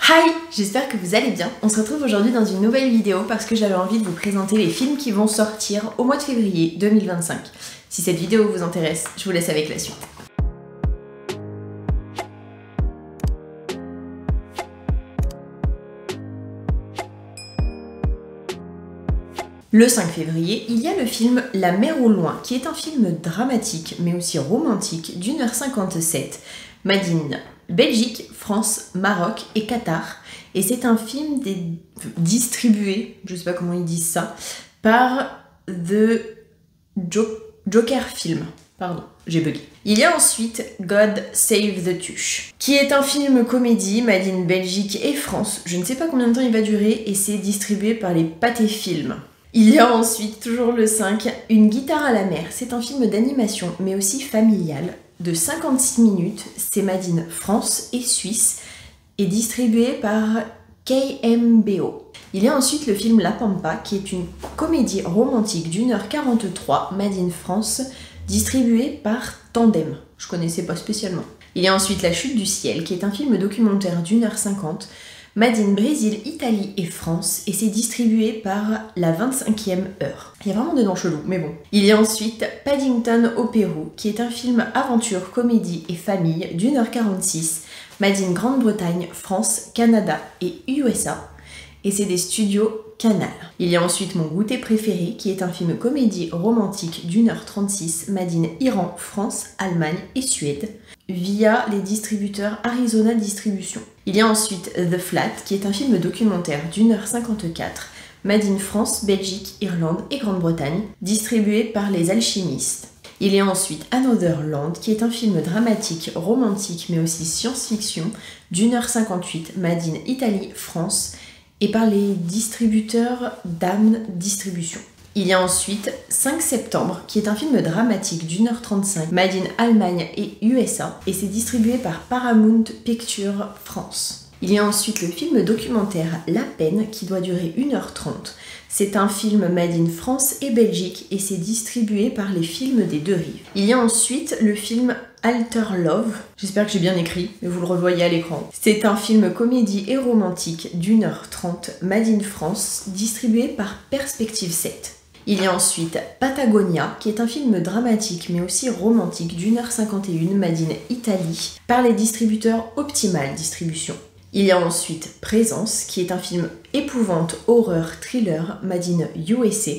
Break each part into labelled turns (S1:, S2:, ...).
S1: Hi, j'espère que vous allez bien. On se retrouve aujourd'hui dans une nouvelle vidéo parce que j'avais envie de vous présenter les films qui vont sortir au mois de février 2025. Si cette vidéo vous intéresse, je vous laisse avec la suite. Le 5 février, il y a le film La mer au loin, qui est un film dramatique mais aussi romantique d'1h57, made in Belgique, France, Maroc et Qatar. Et c'est un film distribué, je sais pas comment ils disent ça, par The Joker Film. Pardon, j'ai bugué. Il y a ensuite God Save the Tuche, qui est un film comédie made in Belgique et France. Je ne sais pas combien de temps il va durer et c'est distribué par les Pathé Films. Il y a ensuite, toujours le 5, Une guitare à la mer. C'est un film d'animation, mais aussi familial, de 56 minutes. C'est made in France et Suisse et distribué par KMBO. Il y a ensuite le film La Pampa, qui est une comédie romantique d'1h43, made in France, distribué par Tandem. Je connaissais pas spécialement. Il y a ensuite La Chute du ciel, qui est un film documentaire d'1h50, made in Brésil, Italie et France, et c'est distribué par la 25e heure. Il y a vraiment des noms chelous, mais bon. Il y a ensuite Paddington au Pérou, qui est un film aventure, comédie et famille d'1h46, made in Grande-Bretagne, France, Canada et USA, et c'est des studios Canal. Il y a ensuite Mon goûter préféré, qui est un film comédie romantique d'1h36, made in Iran, France, Allemagne et Suède, via les distributeurs Arizona Distribution. Il y a ensuite The Flat, qui est un film documentaire d'1h54, made in France, Belgique, Irlande et Grande-Bretagne, distribué par les Alchimistes. Il y a ensuite Another Land, qui est un film dramatique, romantique, mais aussi science-fiction, d'1h58, made in Italie, France, et par les distributeurs Damn Distribution. Il y a ensuite 5 septembre, qui est un film dramatique d'1h35, made in Allemagne et USA, et c'est distribué par Paramount Pictures France. Il y a ensuite le film documentaire La Peine, qui doit durer 1h30. C'est un film made in France et Belgique, et c'est distribué par les films des deux rives. Il y a ensuite le film Alter Love, j'espère que j'ai bien écrit, mais vous le revoyez à l'écran. C'est un film comédie et romantique d'1h30, made in France, distribué par Perspective 7. Il y a ensuite Patagonia, qui est un film dramatique mais aussi romantique d'1h51, made in Italie, par les distributeurs Optimal Distribution. Il y a ensuite Présence, qui est un film épouvante, horreur, thriller, made in USA,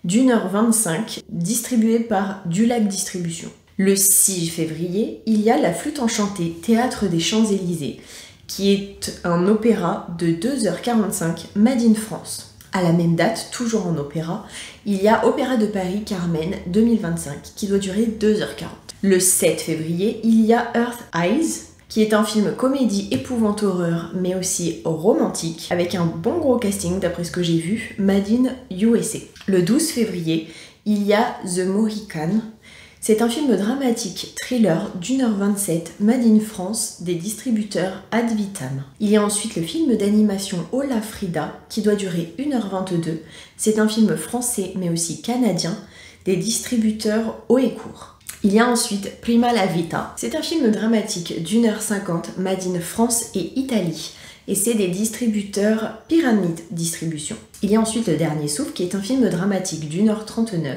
S1: d'1h25, distribué par Dulac Distribution. Le 6 février, il y a La Flûte enchantée, Théâtre des Champs-Élysées, qui est un opéra de 2h45, made in France. À la même date, toujours en opéra, il y a Opéra de Paris Carmen 2025, qui doit durer 2h40. Le 7 février, il y a Earth Eyes, qui est un film comédie épouvante horreur, mais aussi romantique, avec un bon gros casting d'après ce que j'ai vu, made in USA. Le 12 février, il y a The Mohican. C'est un film dramatique thriller d'1h27, made in France, des distributeurs Ad Vitam. Il y a ensuite le film d'animation Hola Frida, qui doit durer 1h22. C'est un film français, mais aussi canadien, des distributeurs Haut-et-Court. Il y a ensuite Prima la Vita. C'est un film dramatique d'1h50, made in France et Italie, et c'est des distributeurs Pyramide Distribution. Il y a ensuite Le Dernier Souffle, qui est un film dramatique d'1h39,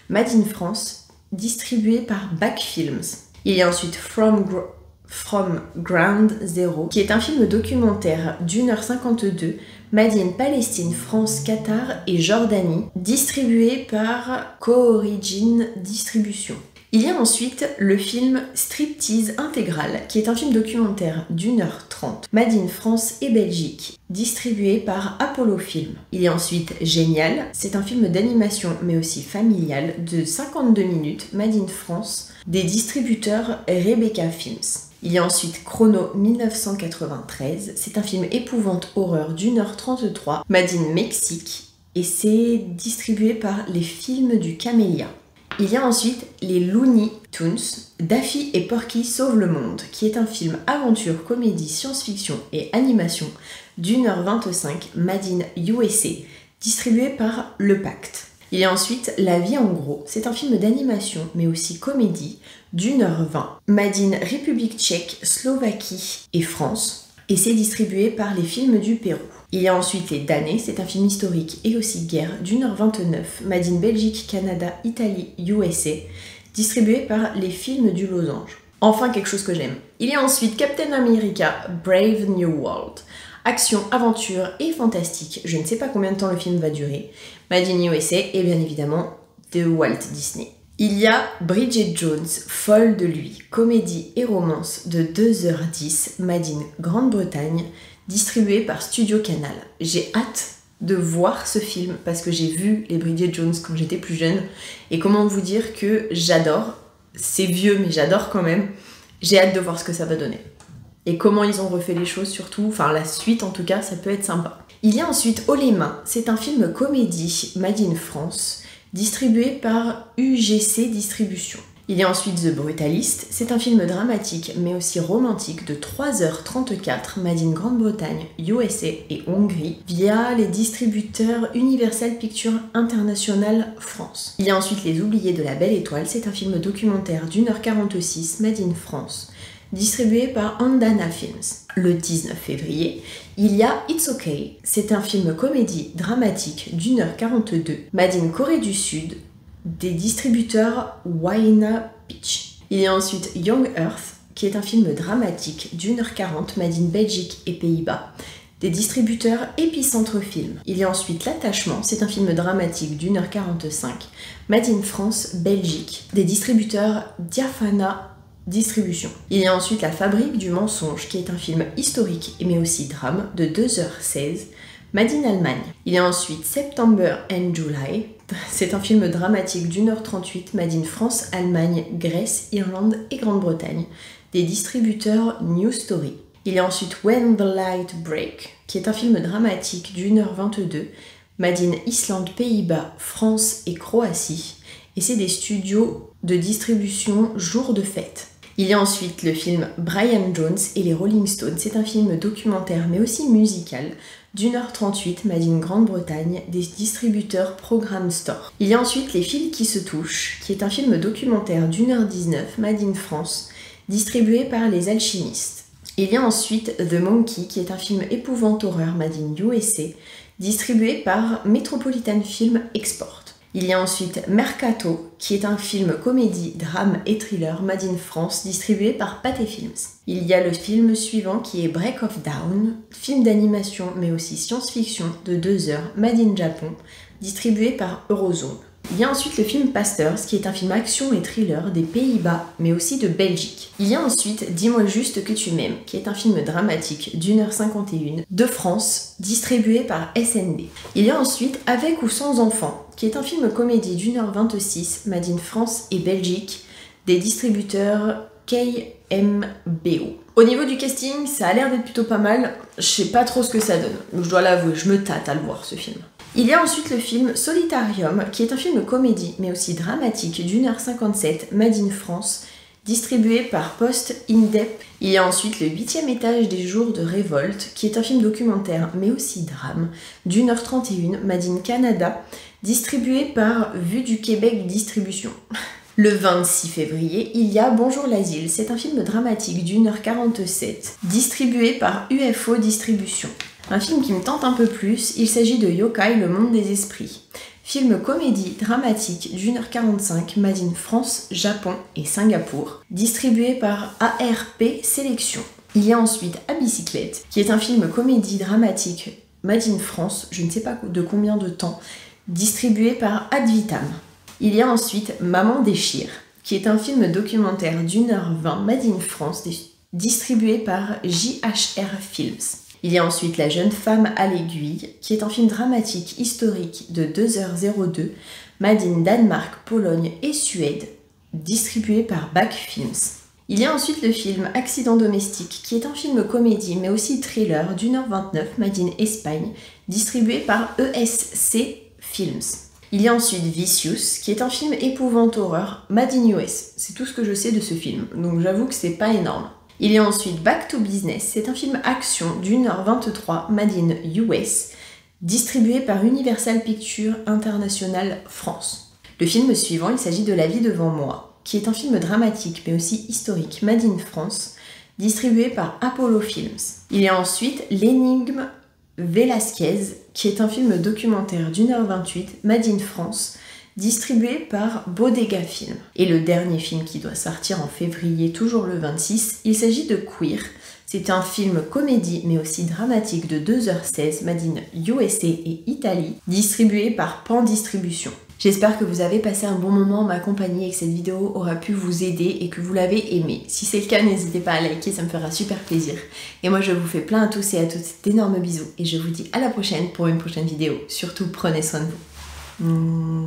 S1: made in France, distribué par Back Films. Il y a ensuite From Ground Zero, qui est un film documentaire d'1h52, made in Palestine, France, Qatar et Jordanie, distribué par Co-Origin Distribution. Il y a ensuite le film Striptease Intégral, qui est un film documentaire d'1h30, made in France et Belgique, distribué par Apollo Film. Il y a ensuite Génial, c'est un film d'animation mais aussi familial de 52 minutes, made in France, des distributeurs Rebecca Films. Il y a ensuite Chrono 1993, c'est un film épouvante horreur d'1h33, made in Mexique, et c'est distribué par les films du Camélia. Il y a ensuite les Looney Tunes, Daffy et Porky sauvent le monde, qui est un film aventure, comédie, science-fiction et animation d'1h25, made in USA, distribué par Le Pacte. Il y a ensuite La vie en gros, c'est un film d'animation mais aussi comédie d'1h20, made in République tchèque, Slovaquie et France. et c'est distribué par les Films du Pérou. Il y a ensuite Les Damnés, c'est un film historique et aussi guerre d'1h29, made in Belgique, Canada, Italie, USA, distribué par les Films du Losange. Enfin, quelque chose que j'aime. Il y a ensuite Captain America, Brave New World. Action, aventure et fantastique. Je ne sais pas combien de temps le film va durer. Made in USA et bien évidemment de Walt Disney. Il y a Bridget Jones, folle de lui, comédie et romance de 2h10, made in Grande-Bretagne, distribué par Studio Canal. J'ai hâte de voir ce film parce que j'ai vu les Bridget Jones quand j'étais plus jeune et comment vous dire que j'adore. C'est vieux mais j'adore quand même. J'ai hâte de voir ce que ça va donner. Et comment ils ont refait les choses surtout, enfin la suite en tout cas, ça peut être sympa. Il y a ensuite Haut les mains, c'est un film comédie made in France, distribué par UGC Distribution. Il y a ensuite The Brutalist, c'est un film dramatique mais aussi romantique de 3h34, made in Grande-Bretagne, USA et Hongrie, via les distributeurs Universal Pictures International France. Il y a ensuite Les Oubliés de la Belle Étoile, c'est un film documentaire d'1h46, made in France, distribué par Andana Films. Le 19 février, il y a It's Okay, c'est un film comédie dramatique d'1h42, made in Corée du Sud, des distributeurs Waina Beach. Il y a ensuite Young Earth, qui est un film dramatique d'1h40, made in Belgique et Pays-Bas, des distributeurs Épicentre Film. Il y a ensuite L'Attachement, c'est un film dramatique d'1h45, made in France, Belgique, des distributeurs Diafana Distribution. Il y a ensuite La Fabrique du mensonge, qui est un film historique mais aussi drame de 2h16, made in Allemagne. Il y a ensuite September and July, c'est un film dramatique d'1h38, made in France, Allemagne, Grèce, Irlande et Grande-Bretagne, des distributeurs New Story. Il y a ensuite When the Light Break, qui est un film dramatique d'1h22, made in Islande, Pays-Bas, France et Croatie, et c'est des studios de distribution Jour de Fête. Il y a ensuite le film Brian Jones et les Rolling Stones, c'est un film documentaire mais aussi musical d'1h38, made in Grande-Bretagne, des distributeurs Programme Store. Il y a ensuite Les Fils qui se touchent, qui est un film documentaire d'1h19, made in France, distribué par Les Alchimistes. Il y a ensuite The Monkey, qui est un film épouvante-horreur made in USA, distribué par Metropolitan Film Export. Il y a ensuite Mercato, qui est un film comédie, drame et thriller made in France, distribué par Pathé Films. Il y a le film suivant qui est Break of Dawn, film d'animation mais aussi science-fiction de 2h, made in Japon, distribué par Eurozone. Il y a ensuite le film Pasteurs, qui est un film action et thriller des Pays-Bas, mais aussi de Belgique. Il y a ensuite Dis-moi juste que tu m'aimes, qui est un film dramatique d'1h51 de France, distribué par SND. Il y a ensuite Avec ou sans enfants, qui est un film comédie d'1h26, made in France et Belgique, des distributeurs KMBO. Au niveau du casting, ça a l'air d'être plutôt pas mal. Je sais pas trop ce que ça donne, je dois l'avouer, je me tâte à le voir ce film. Il y a ensuite le film Solitarium, qui est un film comédie, mais aussi dramatique d'1h57, made in France, distribué par Post Indep. Il y a ensuite Le 8e étage des jours de révolte, qui est un film documentaire, mais aussi drame, d'1h31, made in Canada, distribué par Vue du Québec Distribution. Le 26 février, il y a Bonjour l'asile, c'est un film dramatique d'1h47, distribué par UFO Distribution. Un film qui me tente un peu plus, il s'agit de Yokai, le monde des esprits. Film comédie dramatique d'1h45, made in France, Japon et Singapour, distribué par ARP Sélection. Il y a ensuite À bicyclette, qui est un film comédie dramatique made in France, je ne sais pas de combien de temps, distribué par Ad Vitam. Il y a ensuite Maman déchire, qui est un film documentaire d'1h20, made in France, distribué par JHR Films. Il y a ensuite La jeune femme à l'aiguille, qui est un film dramatique historique de 2h02, made in Danemark, Pologne et Suède, distribué par Back Films. Il y a ensuite le film Accident domestique, qui est un film comédie mais aussi thriller d'1h29, made in Espagne, distribué par ESC Films. Il y a ensuite Vicious, qui est un film épouvante-horreur made in US. C'est tout ce que je sais de ce film, donc j'avoue que c'est pas énorme. Il y a ensuite Back to Business, c'est un film action d'1h23, made in US, distribué par Universal Pictures International France. Le film suivant, il s'agit de La vie devant moi, qui est un film dramatique mais aussi historique, made in France, distribué par Apollo Films. Il y a ensuite L'énigme Velasquez, qui est un film documentaire d'1h28, made in France, distribué par Bodega Film. Et le dernier film qui doit sortir en février, toujours le 26, il s'agit de Queer. C'est un film comédie mais aussi dramatique de 2h16, made in USA et Italie, distribué par Pan Distribution. J'espère que vous avez passé un bon moment en ma compagnie et que cette vidéo aura pu vous aider et que vous l'avez aimé. Si c'est le cas, n'hésitez pas à liker, ça me fera super plaisir. Et moi, je vous fais plein à tous et à toutes d'énormes bisous et je vous dis à la prochaine pour une prochaine vidéo. Surtout, prenez soin de vous.